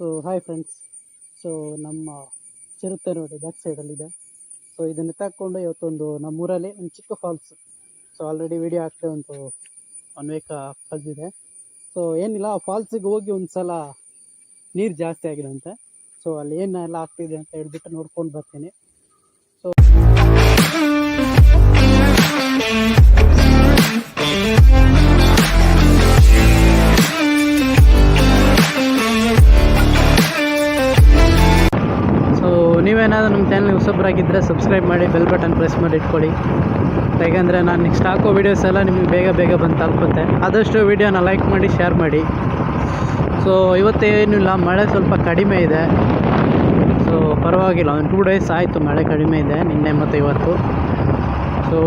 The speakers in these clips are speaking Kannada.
So hi friends. ಸೊ ನಮ್ಮ ಚಿರತೆ ನೋಡಿ ಬ್ಯಾಕ್ ಸೈಡಲ್ಲಿದೆ. ಸೊ ಇದನ್ನು ತಕ್ಕೊಂಡು ಇವತ್ತೊಂದು ನಮ್ಮೂರಲ್ಲಿ ಒಂದು ಚಿಕ್ಕ ಫಾಲ್ಸ್. ಸೊ ಆಲ್ರೆಡಿ ವಿಡಿಯೋ ಹಾಕ್ತೆ ಒಂದು 1 ವೀಕ್ ಕಳೆದಿದೆ. ಸೊ ಏನಿಲ್ಲ, ಆ ಫಾಲ್ಸಿಗೆ ಹೋಗಿ ಒಂದು ಸಲ ನೀರು ಜಾಸ್ತಿ ಆಗಿದೆ ಅಂತೆ. ಸೊ ಅಲ್ಲಿ ಏನೆಲ್ಲ ಆಗ್ತಿದೆ ಅಂತ ಹೇಳ್ಬಿಟ್ಟು ನೋಡ್ಕೊಂಡು ಬರ್ತೀನಿ. ಸೊ ನೀವೇನಾದರೂ ನಮ್ಮ ಚಾನಲ್ಗೆ ಹೊಸಬರಾಗಿದ್ದರೆ ಸಬ್ಸ್ಕ್ರೈಬ್ ಮಾಡಿ, ಬೆಲ್ ಬಟನ್ ಪ್ರೆಸ್ ಮಾಡಿ ಇಟ್ಕೊಳ್ಳಿ. ಯಾಕೆಂದರೆ ನಾನು ನೆಕ್ಸ್ಟ್ ಹಾಕೋ ವೀಡಿಯೋಸ್ ಎಲ್ಲ ನಿಮಗೆ ಬೇಗ ಬಂದು ತಲುಪುತ್ತೆ. ಆದಷ್ಟು ವೀಡಿಯೋನ ಲೈಕ್ ಮಾಡಿ, ಶೇರ್ ಮಾಡಿ. ಸೊ ಇವತ್ತೇನಿಲ್ಲ, ಮಳೆ ಸ್ವಲ್ಪ ಕಡಿಮೆ ಇದೆ. ಸೊ ಪರವಾಗಿಲ್ಲ, ಒಂದು 2 ಡೇಸ್ ಆಯಿತು ಮಳೆ ಕಡಿಮೆ ಇದೆ, ನಿನ್ನೆ ಮತ್ತು ಇವತ್ತು. ಸೊ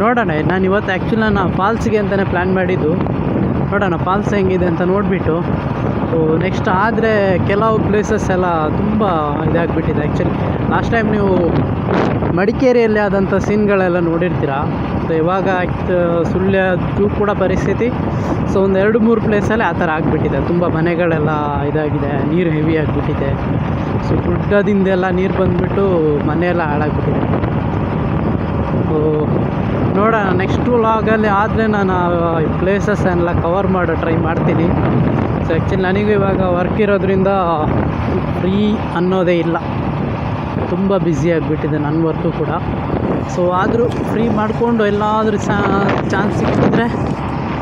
ನೋಡೋಣ, ನಾನು ಇವತ್ತು ಆ್ಯಕ್ಚುಲಿ ನಾನು ಫಾಲ್ಸಿಗೆ ಅಂತಲೇ ಪ್ಲ್ಯಾನ್ ಮಾಡಿದ್ದು. ನೋಡೋಣ ಫಾಲ್ಸ್ ಹೆಂಗಿದೆ ಅಂತ ನೋಡಿಬಿಟ್ಟು ಸೊ ನೆಕ್ಸ್ಟ್. ಆದರೆ ಕೆಲವು ಪ್ಲೇಸಸ್ ಎಲ್ಲ ತುಂಬ ಇದಾಗಿಬಿಟ್ಟಿದೆ. ಆ್ಯಕ್ಚುಲಿ ಲಾಸ್ಟ್ ಟೈಮ್ ನೀವು ಮಡಿಕೇರಿಯಲ್ಲಿ ಆದಂಥ ಸೀನ್ಗಳೆಲ್ಲ ನೋಡಿರ್ತೀರ. ಸೊ ಇವಾಗ ಸುಳ್ಯದ್ದು ಕೂಡ ಪರಿಸ್ಥಿತಿ. ಸೊ ಒಂದು 2-3 ಪ್ಲೇಸಲ್ಲಿ ಆ ಥರ ಆಗಿಬಿಟ್ಟಿದೆ. ತುಂಬ ಮನೆಗಳೆಲ್ಲ ಇದಾಗಿದೆ, ನೀರು ಹೆವಿ ಆಗಿಬಿಟ್ಟಿದೆ. ಸೊ ಗುಡ್ಡದಿಂದೆಲ್ಲ ನೀರು ಬಂದುಬಿಟ್ಟು ಮನೆಯೆಲ್ಲ ಹಾಳಾಗ್ಬಿಟ್ಟಿದೆ. ಸೊ ನೋಡೋಣ ನೆಕ್ಸ್ಟ್ ವ್ಲಾಗಲ್ಲಿ ಆದರೆ ನಾನು ಪ್ಲೇಸಸ್ ಎಲ್ಲ ಕವರ್ ಮಾಡೋ ಟ್ರೈ ಮಾಡ್ತೀನಿ. ಸೊ ಆ್ಯಕ್ಚುಲಿ ನನಗೂ ಇವಾಗ ವರ್ಕ್ ಇರೋದ್ರಿಂದ ಫ್ರೀ ಅನ್ನೋದೇ ಇಲ್ಲ, ತುಂಬ ಬ್ಯುಸಿ ಆಗಿಬಿಟ್ಟಿದೆ ನನ್ನ ವರ್ಕು ಕೂಡ. ಸೊ ಆದರೂ ಫ್ರೀ ಮಾಡಿಕೊಂಡು ಎಲ್ಲಾದರೂ ಚಾನ್ಸ್ ಸಿಕ್ಕಿದ್ರೆ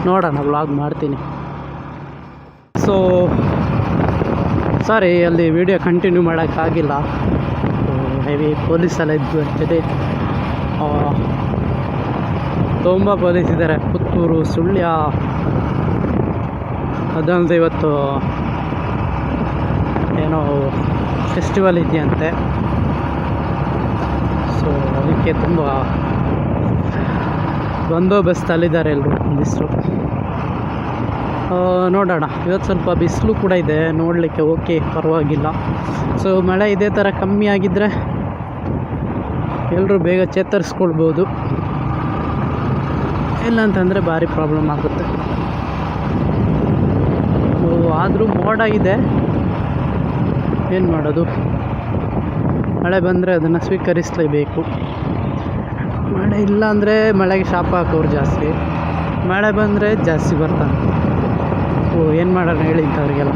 ನೋಡೋಣ ವ್ಲಾಗ್ ಮಾಡ್ತೀನಿ. ಸೊ ಸಾರಿ, ಅಲ್ಲಿ ವಿಡಿಯೋ ಕಂಟಿನ್ಯೂ ಮಾಡೋಕ್ಕಾಗಿಲ್ಲ. ಹೆವಿ ಪೊಲೀಸೆಲ್ಲ ಇದ್ದು ಆ್ಯಕ್ಚುಲಿ ತುಂಬ ಪೊಲೀಸ್ ಇದ್ದಾರೆ. ಪುತ್ತೂರು, ಸುಳ್ಯ, ಅದಲ್ಲದೆ ಇವತ್ತು ಏನೋ ಫೆಸ್ಟಿವಲ್ ಇದೆಯಂತೆ. ಸೊ ಅದಕ್ಕೆ ತುಂಬ ಬಂದೋಬಸ್ತಲ್ಲಿದ್ದಾರೆ ಎಲ್ಲರೂ ಪೊಲೀಸರು. ನೋಡೋಣ, ಇವತ್ತು ಸ್ವಲ್ಪ ಬಿಸಿಲು ಕೂಡ ಇದೆ ನೋಡಲಿಕ್ಕೆ. ಓಕೆ, ಪರವಾಗಿಲ್ಲ. ಸೊ ಮಳೆ ಇದೇ ಥರ ಕಮ್ಮಿ ಆಗಿದ್ದರೆ ಎಲ್ಲರೂ ಬೇಗ ಚೇತರಿಸ್ಕೊಳ್ಬೋದು. ಇಲ್ಲ ಅಂತಂದರೆ ಭಾರಿ ಪ್ರಾಬ್ಲಮ್ ಆಗುತ್ತೆ. ಆದರೂ ಮೋಡ ಇದೆ, ಏನು ಮಾಡೋದು, ಮಳೆ ಬಂದರೆ ಅದನ್ನು ಸ್ವೀಕರಿಸಲೇಬೇಕು. ಮಳೆ ಇಲ್ಲ ಅಂದರೆ ಮಳೆಗೆ ಶಾಪ ಹಾಕೋರು ಜಾಸ್ತಿ, ಮಳೆ ಬಂದರೆ ಜಾಸ್ತಿ ಬರ್ತಾನೆ. ಏನು ಮಾಡೋಣ ಹೇಳಿ ಇಂಥವ್ರಿಗೆಲ್ಲ.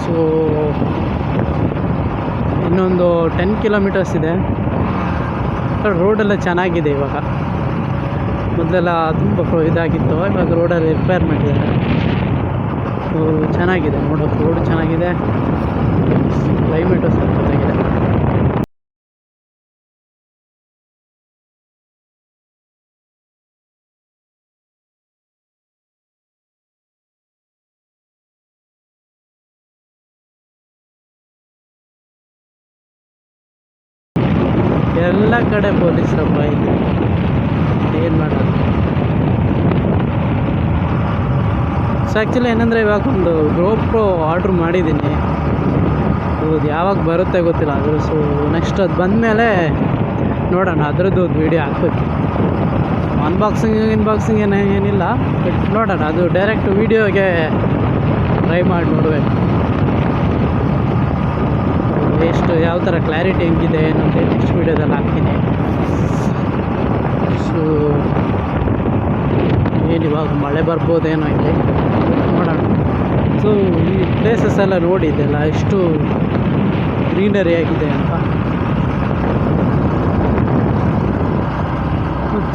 ಸೊ ಇನ್ನೊಂದು 10 ಕಿಲೋಮೀಟರ್ಸ್ ಇದೆ. ರೋಡೆಲ್ಲ ಚೆನ್ನಾಗಿದೆ ಇವಾಗ. ಮೊದಲೆಲ್ಲ ತುಂಬ ಇದಾಗಿತ್ತು, ಇವಾಗ ರೋಡಲ್ಲಿ ರಿಪೇರ್ ಮಾಡಿದ್ದಾರೆ. ಚೆನ್ನಾಗಿದೆ ನೋಡೋಕ್ಕೆ, ರೋಡ್ ಚೆನ್ನಾಗಿದೆ, ಕ್ಲೈಮೇಟು ಸಖತ್ತಾಗಿದೆ. ಎಲ್ಲ ಕಡೆ ಪೊಲೀಸರಪ್ಪ ಇದೆ, ಏನು ಮಾಡೋದು. ಸೊ ಆ್ಯಕ್ಚುಲಿ ಏನಂದರೆ ಇವಾಗ ಒಂದು GoPro ಆರ್ಡ್ರ್ ಮಾಡಿದ್ದೀನಿ. ಅದು ಯಾವಾಗ ಬರುತ್ತೆ ಗೊತ್ತಿಲ್ಲ. ಅದು ಸೊ ನೆಕ್ಸ್ಟ್ ಅದು ಬಂದಮೇಲೆ ನೋಡೋಣ, ಅದರದ್ದು ಒಂದು ವೀಡಿಯೋ ಹಾಕ್ಬೇಕು. ಇನ್ಬಾಕ್ಸಿಂಗ್ ಏನಿಲ್ಲ, ಬಟ್ ನೋಡೋಣ, ಅದು ಡೈರೆಕ್ಟ್ ವೀಡಿಯೋಗೆ ಟ್ರೈ ಮಾಡಿ ನೋಡಬೇಕು. ಎಷ್ಟು ಯಾವ ಥರ ಕ್ಲಾರಿಟಿ ಹೆಂಗಿದೆ ಏನಂತ ನೆಕ್ಸ್ಟ್ ವೀಡಿಯೋದಲ್ಲಿ ಹಾಕ್ತೀನಿ. ಸೊ ಏನಿವಾಗ ಮಳೆ ಬರ್ಬೋದೇನೋ ಇಲ್ಲಿ, ನೋಡೋಣ. ಸೊ ಈ ಪ್ಲೇಸಸ್ ಎಲ್ಲ ನೋಡಿದ್ದೆಲ್ಲ ಎಷ್ಟು ಗ್ರೀನರಿ ಆಗಿದೆ ಅಂತ.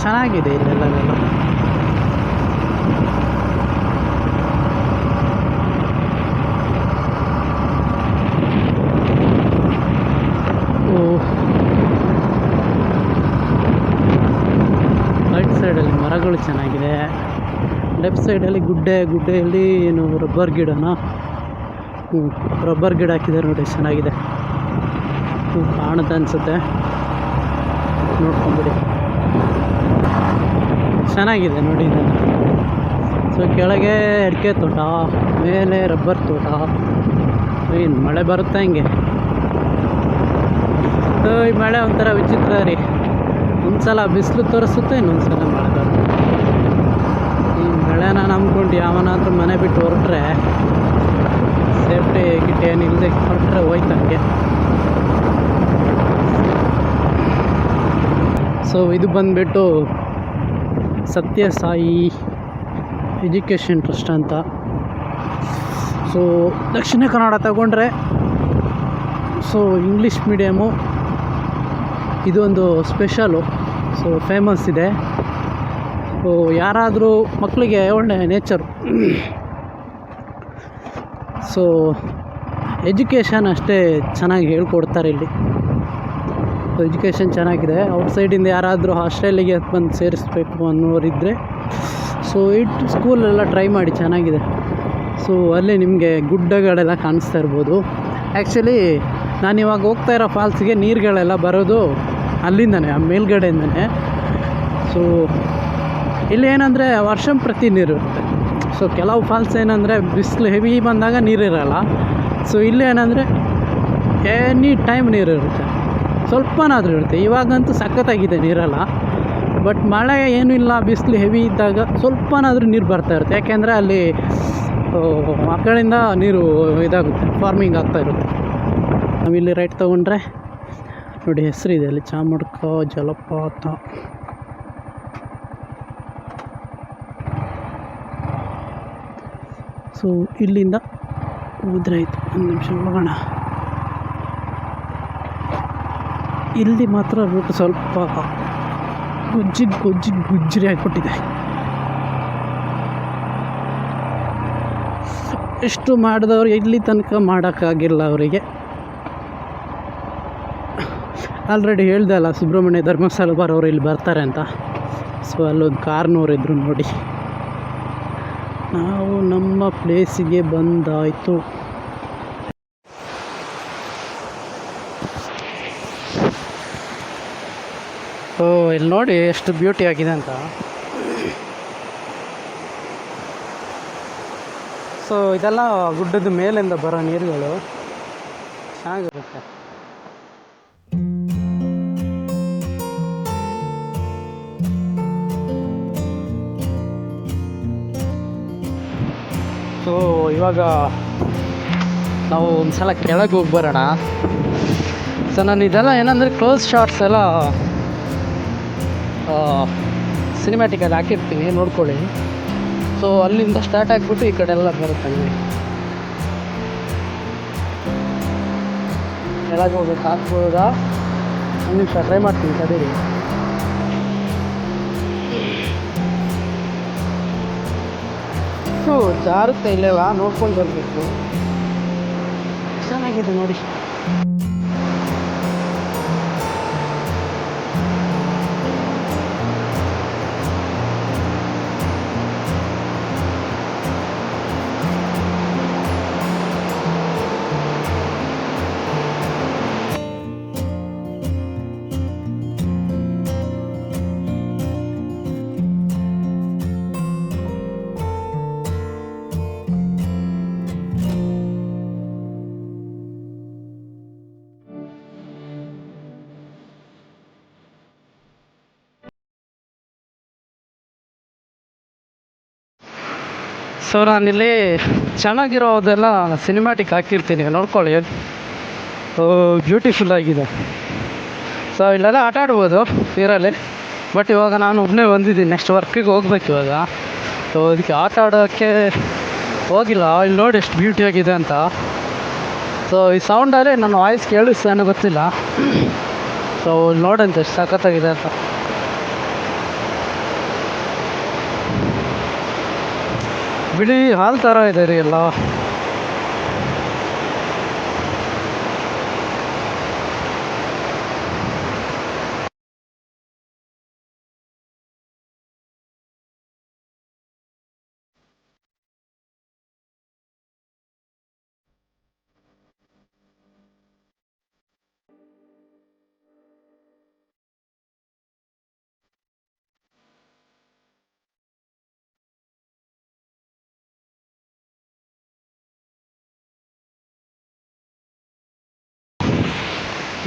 ಚೆನ್ನಾಗಿದೆ ಇಲ್ಲೆಲ್ಲ. ರೈಟ್ ಸೈಡಲ್ಲಿ ಮರಗಳು ಚೆನ್ನಾಗಿದೆ, ಲೆಫ್ಟ್ ಸೈಡಲ್ಲಿ ಗುಡ್ಡೆಯಲ್ಲಿ ಏನು ರಬ್ಬರ್ ಗಿಡನ ರಬ್ಬರ್ ಗಿಡ ಹಾಕಿದ್ದಾರೆ ನೋಡಿ, ಚೆನ್ನಾಗಿದೆ. ಕಾಣುತ್ತೆ ಅನಿಸುತ್ತೆ, ನೋಡ್ಕೊಂಬಿಡಿ. ಚೆನ್ನಾಗಿದೆ ನೋಡಿ ಇದನ್ನು. ಸೊ ಕೆಳಗೆ ಅಡಿಕೆ ತೋಟ, ಮೇಲೆ ರಬ್ಬರ್ ತೋಟ. ಏನು ಮಳೆ ಬರುತ್ತೆ ಹಿಂಗೆ. ಈ ಮಳೆ ಒಂಥರ ವಿಚಿತ್ರ ರೀ. ಒಂದು ಸಲ ಬಿಸಿಲು ತೋರಿಸುತ್ತೆ, ಇನ್ನೊಂದು ಸಲ ಮಳೆ ಬರುತ್ತೆ. ಈ ಮಳೆ ನಂಬ್ಕೊಂಡು ಯಾವನಾದ್ರೂ ಮನೆ ಬಿಟ್ಟು ಹೊರಟ್ರೆ ಸೇಫ್ಟಿ ಗಿಟ್ ಏನಿಲ್ಲದೆ ಹೊರಟ್ರೆ ಹೋಯ್ತಂಗೆ. ಸೊ ಇದು ಬಂದುಬಿಟ್ಟು ಸತ್ಯ ಸಾಯಿ ಎಜುಕೇಷನ್ ಟ್ರಸ್ಟ್ ಅಂತ. ಸೊ ದಕ್ಷಿಣ ಕನ್ನಡ ತಗೊಂಡ್ರೆ ಸೊ ಇಂಗ್ಲೀಷ್ ಮೀಡಿಯಮು ಇದೊಂದು ಸ್ಪೆಷಲು. ಸೊ ಫೇಮಸ್ ಇದೆ. ಸೊ ಯಾರಾದರೂ ಮಕ್ಕಳಿಗೆ ಒಳ್ಳೆ ನೇಚರು. ಸೊ ಎಜುಕೇಷನ್ ಅಷ್ಟೇ ಚೆನ್ನಾಗಿ ಹೇಳ್ಕೊಡ್ತಾರೆ ಇಲ್ಲಿ. ಸೊ ಎಜುಕೇಷನ್ ಚೆನ್ನಾಗಿದೆ. ಔಟ್ಸೈಡಿಂದ ಯಾರಾದರೂ ಹಾಸ್ಟೆಲಿಗೆ ಬಂದು ಸೇರಿಸ್ಬೇಕು ಅನ್ನೋರಿದ್ದರೆ ಸೊ ಸ್ಕೂಲೆಲ್ಲ ಟ್ರೈ ಮಾಡಿ, ಚೆನ್ನಾಗಿದೆ. ಸೊ ಅಲ್ಲಿ ನಿಮಗೆ ಗುಡ್ಡಗಳೆಲ್ಲ ಕಾಣಿಸ್ತಾ ಇರ್ಬೋದು. ಆ್ಯಕ್ಚುಲಿ ನಾನಿವಾಗ ಹೋಗ್ತಾ ಇರೋ ಫಾಲ್ಸಿಗೆ ನೀರುಗಳೆಲ್ಲ ಬರೋದು ಅಲ್ಲಿಂದನೇ, ಆ ಮೇಲ್ಗಡೆಯಿಂದನೇ. ಸೊ ಇಲ್ಲಿ ಏನಂದರೆ ವರ್ಷಂಪ್ರತಿ ನೀರು ಇರುತ್ತೆ. ಸೊ ಕೆಲವು ಫಾಲ್ಸ್ ಏನಂದರೆ ಬಿಸಿಲು ಹೆವಿ ಬಂದಾಗ ನೀರಿರಲ್ಲ. ಸೊ ಇಲ್ಲಿ ಏನಂದರೆ ಎನಿ ಟೈಮ್ ನೀರು ಇರುತ್ತೆ, ಸ್ವಲ್ಪನಾದರೂ ಇರುತ್ತೆ. ಇವಾಗಂತೂ ಸಖತ್ತಾಗಿದೆ ನೀರೆಲ್ಲ. ಬಟ್ ಮಳೆ ಏನೂ ಇಲ್ಲ, ಬಿಸಿಲು ಹೆವಿ ಇದ್ದಾಗ ಸ್ವಲ್ಪನಾದರೂ ನೀರು ಬರ್ತಾ ಇರುತ್ತೆ. ಯಾಕೆಂದರೆ ಅಲ್ಲಿ ಆ ಕಡೆಯಿಂದ ನೀರು ಇದಾಗುತ್ತೆ, ಫಾರ್ಮಿಂಗ್ ಆಗ್ತಾಯಿರುತ್ತೆ. ನಾವಿಲ್ಲಿ ರೈಟ್ ತೊಗೊಂಡ್ರೆ ನೋಡಿ ಹೆಸರಿದೆ ಅಲ್ಲಿ, ಚಾಮುಡ್ಕ ಜಲಪಾತ. ಸೊ ಇಲ್ಲಿಂದ ಹೋದ್ರೆ ಆಯಿತು. ಒಂದು ನಿಮಿಷ ಹೋಗೋಣ. ಇಲ್ಲಿ ಮಾತ್ರ ರೂಟ್ ಸ್ವಲ್ಪ ಗುಜ್ಜರಿ ಆಗಿಬಿಟ್ಟಿದೆ. ಎಷ್ಟು ಮಾಡಿದವ್ರು ಇಲ್ಲಿ ತನಕ ಮಾಡೋಕ್ಕಾಗಿಲ್ಲ ಅವರಿಗೆ. ಆಲ್ರೆಡಿ ಹೇಳ್ದೆ ಅಲ್ಲ, ಸುಬ್ರಹ್ಮಣ್ಯ ಧರ್ಮಸ್ಥಳ ಬರೋರು ಇಲ್ಲಿ ಬರ್ತಾರೆ ಅಂತ. ಸೊ ಅಲ್ಲೊಂದು ಕಾರ್ನವರಿದ್ರು ನೋಡಿ. ನಾವು ನಮ್ಮ ಪ್ಲೇಸಿಗೆ ಬಂದಾಯಿತು. ಓ ಇಲ್ಲಿ ನೋಡಿ ಎಷ್ಟು ಬ್ಯೂಟಿ ಆಗಿದೆ ಅಂತ. ಸೊ ಇದೆಲ್ಲ ಗುಡ್ಡದ ಮೇಲಿಂದ ಬರೋ ನೀರುಗಳು ಚೆನ್ನಾಗಿರುತ್ತೆ. ಸೊ ಇವಾಗ ನಾವು ಒಂದು ಸಲ ಕೆಳಗೆ ಹೋಗಿ ಬರೋಣ. ಸೊ ನಾನು ಇದೆಲ್ಲ ಏನಂದರೆ ಕ್ಲೋಸ್ ಶಾಟ್ಸ್ ಎಲ್ಲ ಸಿನಿಮ್ಯಾಟಿಕಲ್ಲಿ ಹಾಕಿರ್ತೀನಿ, ನೋಡ್ಕೊಳ್ಳಿ. ಸೊ ಅಲ್ಲಿಂದ ಸ್ಟಾರ್ಟ್ ಆಗಿಬಿಟ್ಟು ಈ ಕಡೆ ಎಲ್ಲ ಬರುತ್ತೆ. ಕೆಳಗೆ ಹೋಗ್ಬೇಕು, ಹಾಕ್ಬೋದಾ? ಒಂದು ನಿಮಿಷ ಟ್ರೈ ಮಾಡ್ತೀನಿ ತಡೀರಿ. ಸೊ ಜಾರುತ್ತೆ ಇಲ್ಲೆಲ್ಲ, ನೋಡ್ಕೊಂಡು ಬರಬೇಕು. ಚೆನ್ನಾಗಿದೆ ನೋಡಿ. ಸೊ ನಾನಿಲ್ಲಿ ಚೆನ್ನಾಗಿರೋದೆಲ್ಲ ಸಿನಿಮ್ಯಾಟಿಕ್ ಹಾಕಿರ್ತೀನಿ, ನೋಡ್ಕೊಳ್ಳಿ. ಬ್ಯೂಟಿಫುಲ್ ಆಗಿದೆ. ಸೊ ಇಲ್ಲೆಲ್ಲ ಆಟ ಆಡ್ಬೋದು ನೀರಲ್ಲಿ. ಬಟ್ ಇವಾಗ ನಾನು ಒಬ್ಬನೇ ಬಂದಿದ್ದೀನಿ, ನೆಕ್ಸ್ಟ್ ವರ್ಕಿಗೆ ಹೋಗ್ಬೇಕು ಇವಾಗ. ಸೊ ಅದಕ್ಕೆ ಆಟ ಆಡೋಕ್ಕೆ ಹೋಗಿಲ್ಲ. ಇಲ್ಲಿ ನೋಡಿ ಎಷ್ಟು ಬ್ಯೂಟಿಯಾಗಿದೆ ಅಂತ. ಸೊ ಈ ಸೌಂಡಲ್ಲೇ ನನ್ನ ವಾಯ್ಸ್ ಕೇಳಿಸ್ತಾನೋ ಗೊತ್ತಿಲ್ಲ. ಸೊ ನೋಡಂತೆ ಎಷ್ಟು ಸಖತ್ತಾಗಿದೆ ಅಂತ. ಬಿಳಿ ಹಾಲು ಥರ ಇದೆ ರೀ ಎಲ್ಲ.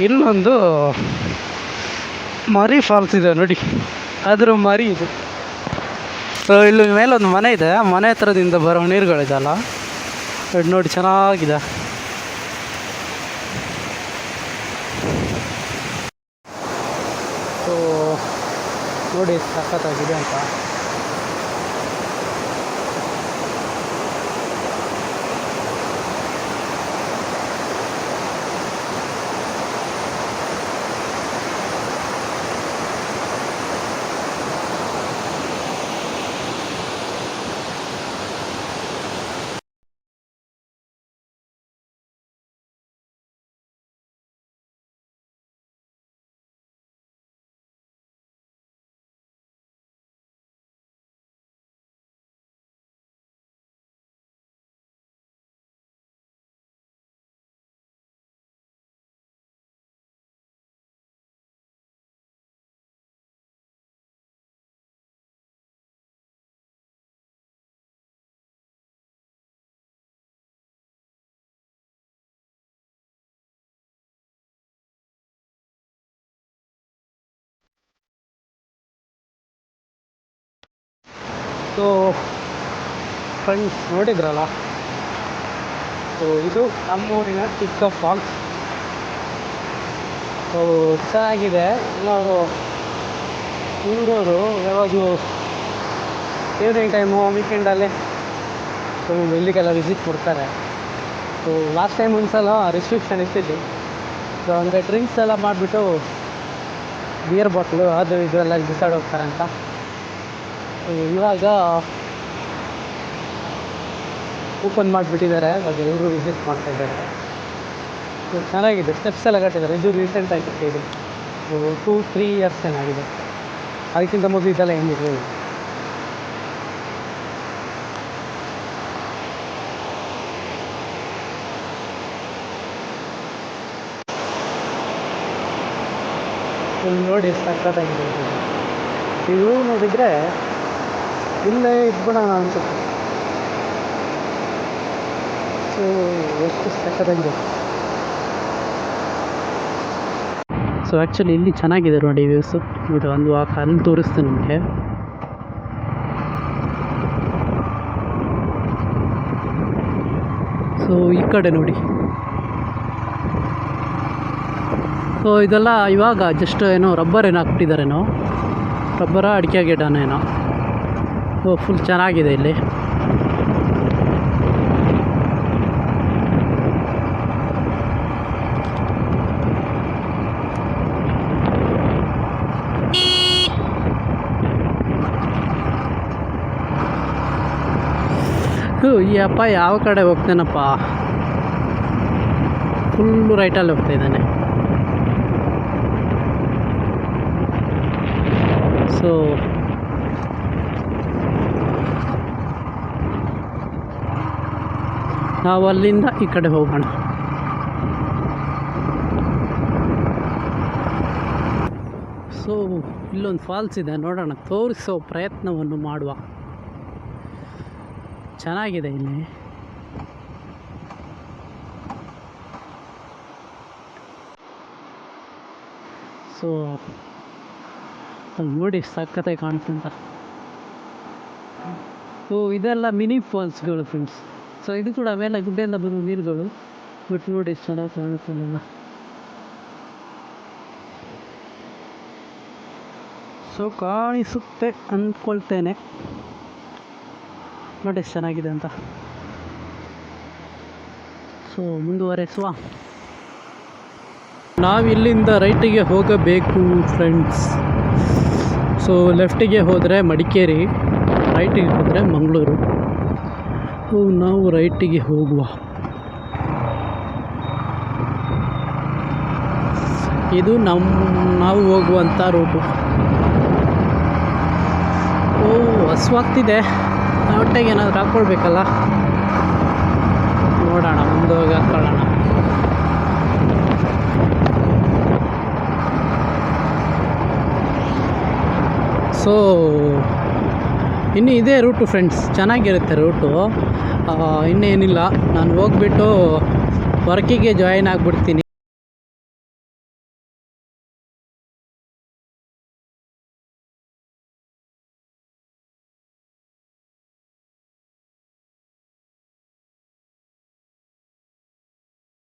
ಇಲ್ಲೊಂದು ಮರಿ ಫಾಲ್ಸ್ ಇದೆ ನೋಡಿ, ಅದ್ರ ಮರಿ ಇದು. ಸೊ ಇಲ್ಲಿ ಮೇಲೊಂದು ಮನೆ ಇದೆ, ಆ ಮನೆ ಹತ್ರದಿಂದ ಬರೋ ನೀರುಗಳಿದಲ್ಲ, ಇದು ನೋಡಿ ಚೆನ್ನಾಗಿದೆ. ಸೊ ನೋಡಿ ಸಖತ್ತಾಗಿದೆ ಅಂತ. ಸೊ ಫ್ರೆಂಡ್ಸ್ ನೋಡಿದ್ರಲ್ಲ, ಸೊ ಇದು ನಮ್ಮೂರಿನ ಚಿಕ್ಕ ಫಾಲ್ಸ್. ಸೊ ಚೆನ್ನಾಗಿದೆ. ನಾವು ಊರವರು ಯಾವಾಗಲೂ ಈವ್ನಿಂಗ್ ಟೈಮು ವೀಕೆಂಡಲ್ಲಿ ಸೊ ಇಲ್ಲಿಗೆಲ್ಲ ವಿಸಿಟ್ ಕೊಡ್ತಾರೆ. ಸೊ ಲಾಸ್ಟ್ ಟೈಮ್ ಒಂದ್ಸಲ ರಿಸ್ಟ್ರಿಕ್ಷನ್ ಇರ್ತಿದ್ವಿ. ಸೊ ಅಂದರೆ ಡ್ರಿಂಕ್ಸ್ ಎಲ್ಲ ಮಾಡಿಬಿಟ್ಟು ಬಿಯರ್ ಬಾಟ್ಲು ಅದು ಇದೆಲ್ಲ ಬಿಸಾಡಿ ಹೋಗ್ತಾರೆ ಅಂತ. ಇವಾಗ ಓಪನ್ ಮಾಡಿಬಿಟ್ಟಿದ್ದಾರೆ, ಇವಾಗ ಎಲ್ಲರೂ ವಿಸಿಟ್ ಮಾಡ್ತಾಯಿದ್ದಾರೆ. ಚೆನ್ನಾಗಿದೆ, ಸ್ಟೆಪ್ಸ್ ಎಲ್ಲ ಕಟ್ಟಿದ್ದಾರೆ. ಇದು ರೀಸೆಂಟಾಗಿ ಕಟ್ಟಿದೆ, 2-3 ಇಯರ್ಸ್ ಏನಾಗಿದೆ. ಅದಕ್ಕಿಂತ ಮೊದಲು ಇದೆಲ್ಲ ಏನಿರಲಿಲ್ಲ. ನೋಡಿ ಸಕ್ಕತ್ತಾಗಿದೆ. ಇವು ನೋಡಿದರೆ ಇಲ್ಲೇ ಇದ್ಬಿಡೋಣ ಅನ್ಸುತ್ತೆ. ಸೊ ಎಷ್ಟು ಸಕ್ಕತ್ತಾಗಿದೆ. ಸೊ ಆ್ಯಕ್ಚುಲಿ ಇಲ್ಲಿ ಚೆನ್ನಾಗಿದೆ ನೋಡಿ ವ್ಯೂಸು. ನೋಡಿ ಒಂದು ಅಲ್ಲಿ ತೋರಿಸ್ತೀನಿ ನಿಮಗೆ. ಸೊ ಈ ಕಡೆ ನೋಡಿ. ಸೊ ಇದೆಲ್ಲ ಇವಾಗ ಜಸ್ಟ್ ಏನೋ ರಬ್ಬರ್ ಏನೋ ಹಾಕ್ಬಿಟ್ಟಿದ್ದಾರೇನೋ, ರಬ್ಬರ ಅಡಿಕೆ ಗಿಡನೇನೋ. ಓ ಫುಲ್ ಚೆನ್ನಾಗಿದೆ ಇಲ್ಲಿ. ಈ ಅಪ್ಪ ಯಾವ ಕಡೆ ಹೋಗ್ತೇನಪ್ಪ, ಫುಲ್ಲು ರೈಟಲ್ಲಿ ಹೋಗ್ತಾ ಇದ್ದಾನೆ. ಸೊ ನಾವು ಅಲ್ಲಿಂದ ಈ ಕಡೆ ಹೋಗೋಣ. ಸೊ ಇಲ್ಲೊಂದು ಫಾಲ್ಸ್ ಇದೆ, ನೋಡೋಣ, ತೋರಿಸೋ ಪ್ರಯತ್ನವನ್ನು ಮಾಡುವ. ಚೆನ್ನಾಗಿದೆ ಇಲ್ಲಿ. ಸೊ ನೋಡಿ ಸಕ್ಕತ್ತಾಗಿ ಕಾಣಿಸ್ತಂತ. ಸೊ ಇದೆಲ್ಲ ಮಿನಿ ಫಾಲ್ಸ್ಗಳು ಫ್ರೆಂಡ್ಸ್. ಸೊ ಇದು ಕೂಡ ಮೇಲೆ ಗುಡ್ಡೆಯಿಂದ ಬರುವ ನೀರುಗಳು. ಬಟ್ ನೋಡಿ ಎಷ್ಟು ಚೆನ್ನಾಗಿ ಕಾಣಿಸ್ತದಲ್ಲ. ಸೊ ಕಾಣಿಸುತ್ತೆ ಅಂದ್ಕೊಳ್ತೇನೆ. ನೋಡಿ ಎಷ್ಟು ಚೆನ್ನಾಗಿದೆ ಅಂತ. ಸೊ ಮುಂದುವರೆಸುವ. ನಾವಿಲ್ಲಿಂದ ರೈಟಿಗೆ ಹೋಗಬೇಕು ಫ್ರೆಂಡ್ಸ್. ಸೊ ಲೆಫ್ಟಿಗೆ ಹೋದರೆ ಮಡಿಕೇರಿ, ರೈಟಿಗೆ ಹೋದರೆ ಮಂಗಳೂರು. ನಾವು ರೈಟಿಗೆ ಹೋಗುವ. ಇದು ನಾವು ಹೋಗುವಂಥ ರೂಟು. ಹಸುವಾಗ್ತಿದೆ, ಹೊಟ್ಟೆಗೆ ಏನಾದರೂ ಹಾಕ್ಕೊಳ್ಬೇಕಲ್ಲ. ನೋಡೋಣ, ಮುಂದೆ ಹೋಗಿ ಹಾಕ್ಕೊಳ್ಳೋಣ. ಸೊ ಇನ್ನು ಇದೇ ರೂಟು ಫ್ರೆಂಡ್ಸ್, ಚೆನ್ನಾಗಿರುತ್ತೆ ರೂಟು. ಇನ್ನೇನಿಲ್ಲ, ನಾನು ಹೋಗ್ಬಿಟ್ಟು ವರ್ಕಿಗೆ ಜಾಯಿನ್ ಆಗಿಬಿಡ್ತೀನಿ.